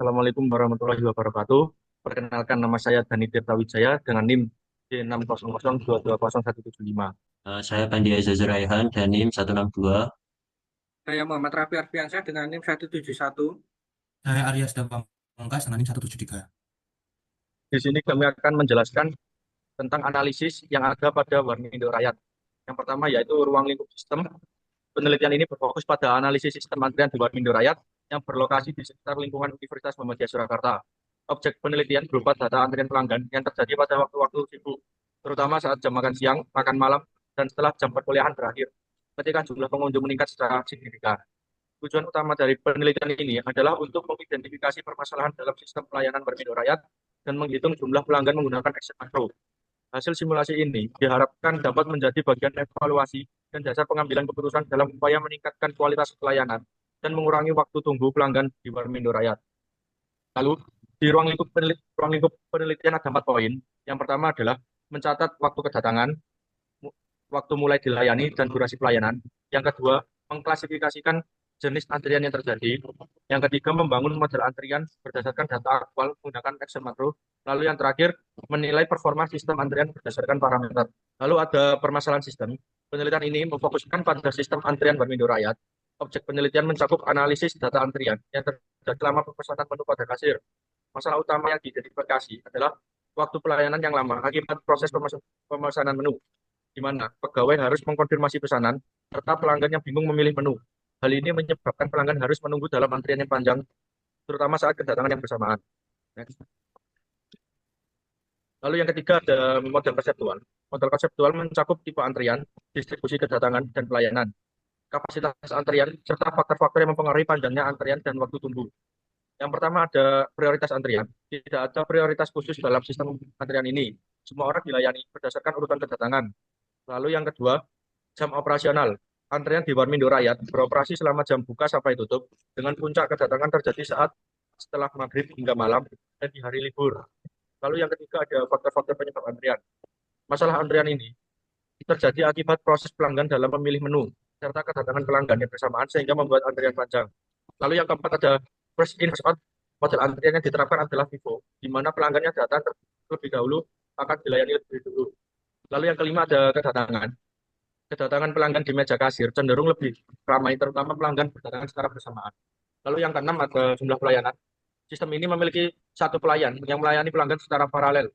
Assalamualaikum warahmatullahi wabarakatuh. Perkenalkan nama saya Dani Tirta Wijaya dengan NIM D600220175. Saya Pandia Zaza Raihan dan NIM 162. Saya Muhammad Rafi Arfiansyah dengan NIM 171. Saya Arya Pamungkas dengan NIM 173. Di sini kami akan menjelaskan tentang analisis yang ada pada Warmindo Rakyat. Yang pertama yaitu ruang lingkup sistem. Penelitian ini berfokus pada analisis sistem antrian di Warmindo Rakyat yang berlokasi di sekitar lingkungan Universitas Muhammadiyah Surakarta. Objek penelitian berupa data antrian pelanggan yang terjadi pada waktu-waktu sibuk, terutama saat jam makan siang, makan malam, dan setelah jam perkuliahan berakhir, ketika jumlah pengunjung meningkat secara signifikan. Tujuan utama dari penelitian ini adalah untuk mengidentifikasi permasalahan dalam sistem pelayanan Warmindo Rakyat dan menghitung jumlah pelanggan menggunakan Excel makro. Hasil simulasi ini diharapkan dapat menjadi bagian evaluasi dan dasar pengambilan keputusan dalam upaya meningkatkan kualitas pelayanan dan mengurangi waktu tunggu pelanggan di Warmindo Rakyat. Lalu, di ruang lingkup penelitian ada 4 poin. Yang pertama adalah mencatat waktu kedatangan, waktu mulai dilayani, dan durasi pelayanan. Yang kedua, mengklasifikasikan jenis antrian yang terjadi. Yang ketiga, membangun model antrian berdasarkan data aktual menggunakan Excel makro. Lalu yang terakhir, menilai performa sistem antrian berdasarkan parameter. Lalu ada permasalahan sistem. Penelitian ini memfokuskan pada sistem antrian Warmindo Rakyat. Objek penelitian mencakup analisis data antrian yang terjadi selama pemesanan menu pada kasir. Masalah utama yang diidentifikasi adalah waktu pelayanan yang lama akibat proses pemesanan menu, di mana pegawai harus mengkonfirmasi pesanan, serta pelanggan yang bingung memilih menu. Hal ini menyebabkan pelanggan harus menunggu dalam antrian yang panjang, terutama saat kedatangan yang bersamaan. Next. Lalu yang ketiga ada model konseptual. Model konseptual mencakup tipe antrian, distribusi kedatangan, dan pelayanan, kapasitas antrian, serta faktor-faktor yang mempengaruhi panjangnya antrian dan waktu tunggu. Yang pertama ada prioritas antrian. Tidak ada prioritas khusus dalam sistem antrian ini. Semua orang dilayani berdasarkan urutan kedatangan. Lalu yang kedua, jam operasional. Antrian di Warmindo Rakyat beroperasi selama jam buka sampai tutup, dengan puncak kedatangan terjadi saat setelah maghrib hingga malam dan di hari libur. Lalu yang ketiga ada faktor-faktor penyebab antrian. Masalah antrian ini terjadi akibat proses pelanggan dalam memilih menu, serta kedatangan pelanggan yang bersamaan sehingga membuat antrian panjang. Lalu yang keempat ada first in, first out. Model antrian yang diterapkan adalah FIFO, di mana pelanggan yang datang terlebih dahulu akan dilayani lebih dulu. Lalu yang kelima ada kedatangan. Kedatangan pelanggan di meja kasir cenderung lebih ramai, terutama pelanggan berdatangan secara bersamaan. Lalu yang keenam ada jumlah pelayanan. Sistem ini memiliki satu pelayan yang melayani pelanggan secara paralel.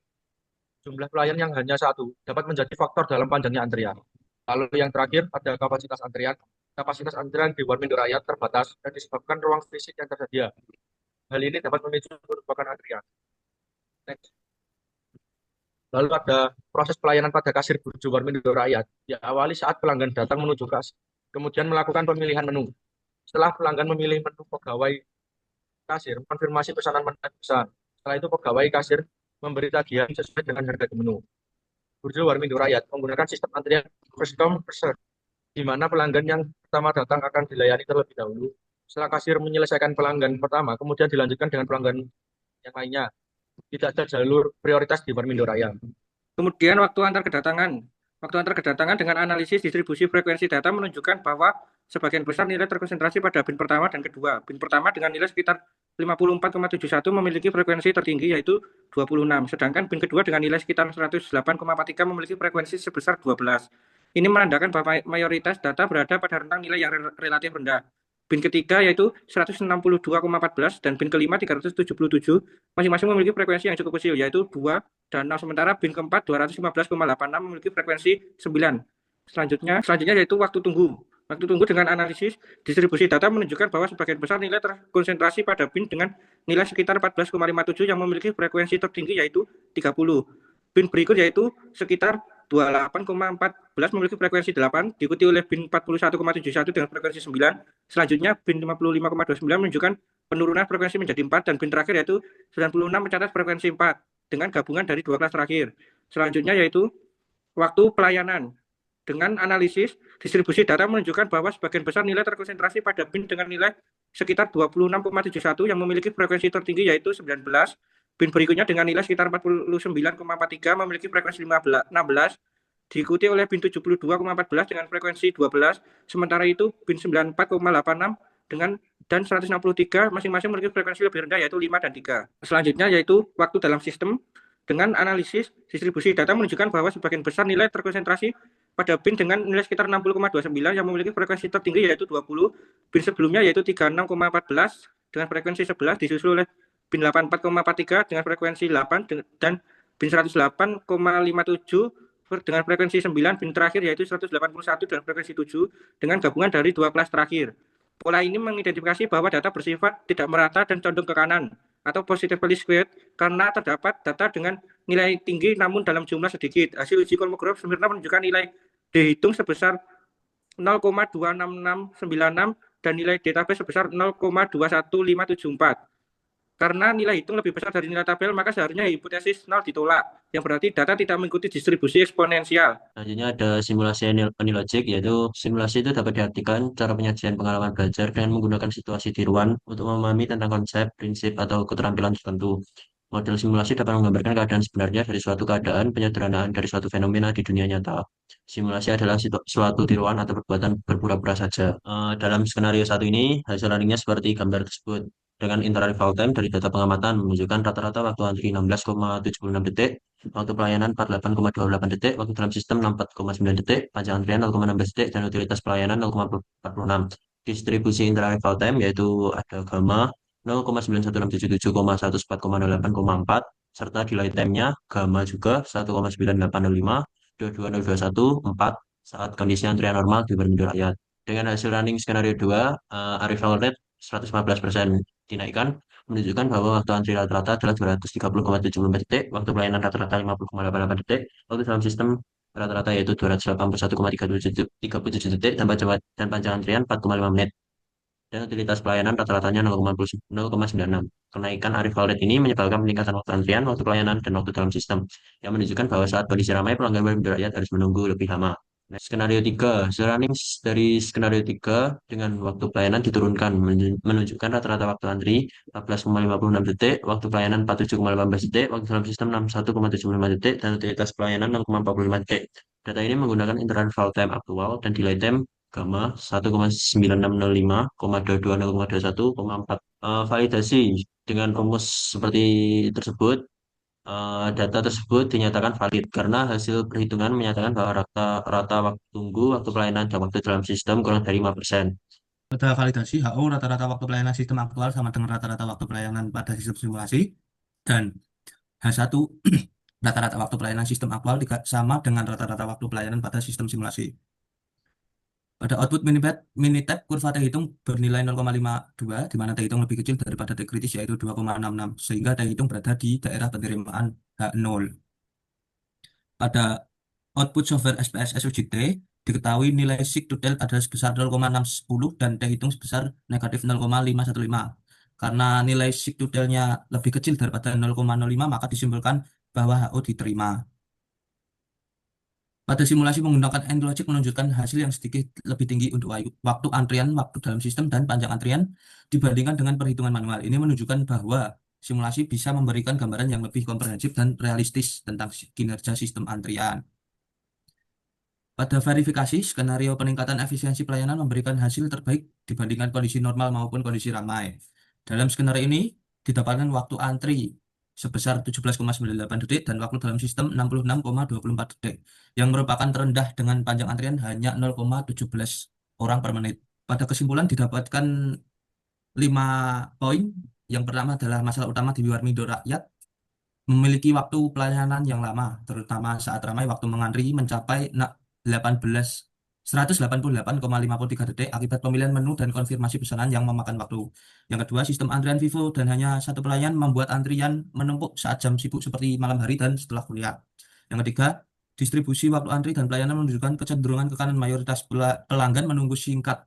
Jumlah pelayan yang hanya satu dapat menjadi faktor dalam panjangnya antrian. Lalu yang terakhir ada kapasitas antrian. Kapasitas antrian di Warmindo Rakyat terbatas dan disebabkan ruang fisik yang tersedia. Hal ini dapat memicu penumpukan antrian. Next. Lalu ada proses pelayanan pada kasir Burjo Warmindo Rakyat. Diawali saat pelanggan datang menuju kasir, kemudian melakukan pemilihan menu. Setelah pelanggan memilih menu, pegawai kasir konfirmasi pesanan pesan. Setelah itu pegawai kasir memberi tagihan sesuai dengan harga di menu. Burjo Warmindo Rakyat menggunakan sistem antrian first come first serve, di mana pelanggan yang pertama datang akan dilayani terlebih dahulu. Setelah kasir menyelesaikan pelanggan pertama, kemudian dilanjutkan dengan pelanggan yang lainnya. Tidak ada jalur prioritas di Warmindo Raya. Kemudian waktu antar kedatangan. Waktu antar kedatangan dengan analisis distribusi frekuensi data menunjukkan bahwa sebagian besar nilai terkonsentrasi pada bin pertama dan kedua. Bin pertama dengan nilai sekitar 54,71 memiliki frekuensi tertinggi yaitu 26, sedangkan bin kedua dengan nilai sekitar 108,43 memiliki frekuensi sebesar 12. Ini menandakan bahwa mayoritas data berada pada rentang nilai yang relatif rendah. Bin ketiga yaitu 162,14 dan bin kelima 377 masing-masing memiliki frekuensi yang cukup kecil yaitu 2 dan 0, sementara bin keempat 215,86 memiliki frekuensi 9. Selanjutnya yaitu waktu tunggu. Waktu tunggu dengan analisis distribusi data menunjukkan bahwa sebagian besar nilai terkonsentrasi pada bin dengan nilai sekitar 14,57 yang memiliki frekuensi tertinggi yaitu 30. Bin berikut yaitu sekitar 28,14 memiliki frekuensi 8, diikuti oleh bin 41,71 dengan frekuensi 9. Selanjutnya bin 55,29 menunjukkan penurunan frekuensi menjadi 4 dan bin terakhir yaitu 96 mencatat frekuensi 4 dengan gabungan dari dua kelas terakhir. Selanjutnya yaitu waktu pelayanan. Dengan analisis distribusi data menunjukkan bahwa sebagian besar nilai terkonsentrasi pada bin dengan nilai sekitar 26,71 yang memiliki frekuensi tertinggi yaitu 19. Bin berikutnya dengan nilai sekitar 49,43 memiliki frekuensi 16, diikuti oleh bin 72,14 dengan frekuensi 12. Sementara itu bin 94,86 dengan dan 163 masing-masing memiliki frekuensi lebih rendah yaitu 5 dan 3. Selanjutnya yaitu waktu dalam sistem dengan analisis distribusi data menunjukkan bahwa sebagian besar nilai terkonsentrasi pada bin dengan nilai sekitar 60,29 yang memiliki frekuensi tertinggi yaitu 20, bin sebelumnya yaitu 36,14 dengan frekuensi 11 disusul oleh bin 84,43 dengan frekuensi 8 dan bin 108,57 dengan frekuensi 9, bin terakhir yaitu 181 dengan frekuensi 7 dengan gabungan dari dua kelas terakhir. Pola ini mengidentifikasi bahwa data bersifat tidak merata dan condong ke kanan atau positively skewed karena terdapat data dengan nilai tinggi namun dalam jumlah sedikit. Hasil uji Kolmogorov Smirnov menunjukkan nilai dihitung sebesar 0,26696 dan nilai database sebesar 0,21574. Karena nilai hitung lebih besar dari nilai tabel, maka seharusnya hipotesis 0 ditolak, yang berarti data tidak mengikuti distribusi eksponensial. Selanjutnya ada simulasi anilogik, yaitu simulasi itu dapat diartikan cara penyajian pengalaman belajar dengan menggunakan situasi tiruan untuk memahami tentang konsep, prinsip, atau keterampilan tertentu. Model simulasi dapat menggambarkan keadaan sebenarnya dari suatu keadaan, penyederhanaan dari suatu fenomena di dunia nyata. Simulasi adalah suatu tiruan atau perbuatan berpura-pura saja. Dalam skenario satu ini, hasil running-nya seperti gambar tersebut. Dengan interval time dari data pengamatan menunjukkan rata-rata waktu antri 16,76 detik, waktu pelayanan 48,28 detik, waktu dalam sistem 64,9 detik, panjang antrian 0,16 detik, dan utilitas pelayanan 0,46. Distribusi interval time yaitu ada gamma 0,91677,104,08,4 serta delay time-nya gamma juga 1,9805, 22021, 4 saat kondisi antrian normal di Bermuda Rakyat. Dengan hasil running skenario 2, arrival rate 115% dinaikkan, menunjukkan bahwa waktu antri rata-rata adalah 230,74 detik, waktu pelayanan rata-rata 50,88 detik, waktu dalam sistem rata-rata yaitu 281,37 detik, dan panjang antrian 4,5 menit. Dan utilitas pelayanan rata-ratanya 0,96. Kenaikan arrival rate ini menyebabkan peningkatan waktu antrian, waktu pelayanan, dan waktu dalam sistem, yang menunjukkan bahwa saat kondisi ramai, pelanggan Bermuda Rakyat harus menunggu lebih lama. Nah, skenario 3, running dari skenario 3 dengan waktu pelayanan diturunkan menunjukkan rata-rata waktu antri 14,56 detik, waktu pelayanan 47,18 detik, waktu dalam sistem 61,75 detik, dan utilitas pelayanan 0,45 detik. Data ini menggunakan interval time aktual dan delay time gamma 1,9605,22,0,21,4. Validasi dengan rumus seperti tersebut, data tersebut dinyatakan valid karena hasil perhitungan menyatakan bahwa rata waktu tunggu, waktu pelayanan, dan waktu dalam sistem kurang dari 5%. Pada validasi HO rata-rata waktu pelayanan sistem aktual sama dengan rata-rata waktu pelayanan pada sistem simulasi, dan H1 rata-rata waktu pelayanan sistem aktual sama dengan rata-rata waktu pelayanan pada sistem simulasi. Pada output Minitab kurva T hitung bernilai 0,52 di mana T hitung lebih kecil daripada T kritis yaitu 2,66 sehingga T hitung berada di daerah penerimaan H0. Pada output software SPS SUJT diketahui nilai sig-to-tail adalah sebesar 0,610 dan T hitung sebesar negatif 0,515. Karena nilai sig-to-tailnya lebih kecil daripada 0,05 maka disimpulkan bahwa HO diterima. Pada simulasi menggunakan AnLogic menunjukkan hasil yang sedikit lebih tinggi untuk waktu antrian, waktu dalam sistem, dan panjang antrian dibandingkan dengan perhitungan manual. Ini menunjukkan bahwa simulasi bisa memberikan gambaran yang lebih komprehensif dan realistis tentang kinerja sistem antrian. Pada verifikasi, skenario peningkatan efisiensi pelayanan memberikan hasil terbaik dibandingkan kondisi normal maupun kondisi ramai. Dalam skenario ini, didapatkan waktu antri sebesar 17,98 detik dan waktu dalam sistem 66,24 detik, yang merupakan terendah dengan panjang antrian hanya 0,17 orang per menit. Pada kesimpulan didapatkan 5 poin. Yang pertama adalah masalah utama di Warmindo Rakyat memiliki waktu pelayanan yang lama, terutama saat ramai waktu mengantri mencapai 188,53 detik akibat pemilihan menu dan konfirmasi pesanan yang memakan waktu. Yang kedua, sistem antrian Vivo dan hanya satu pelayan membuat antrian menumpuk saat jam sibuk seperti malam hari dan setelah kuliah. Yang ketiga, distribusi waktu antri dan pelayanan menunjukkan kecenderungan ke kanan, mayoritas pelanggan menunggu singkat.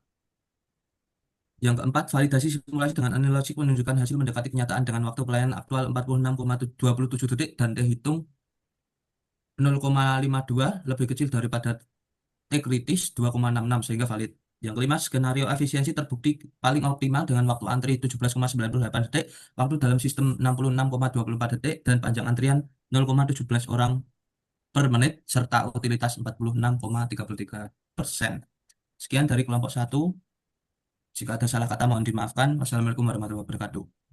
Yang keempat, validasi simulasi dengan analogi menunjukkan hasil mendekati kenyataan dengan waktu pelayanan aktual 46,27 detik dan T hitung 0,52 lebih kecil daripada T kritis 2,66 sehingga valid. Yang kelima, skenario efisiensi terbukti paling optimal dengan waktu antri 17,98 detik, waktu dalam sistem 66,24 detik, dan panjang antrian 0,17 orang per menit, serta utilitas 46,33%. Sekian dari kelompok 1. Jika ada salah kata mohon dimaafkan. Wassalamualaikum warahmatullahi wabarakatuh.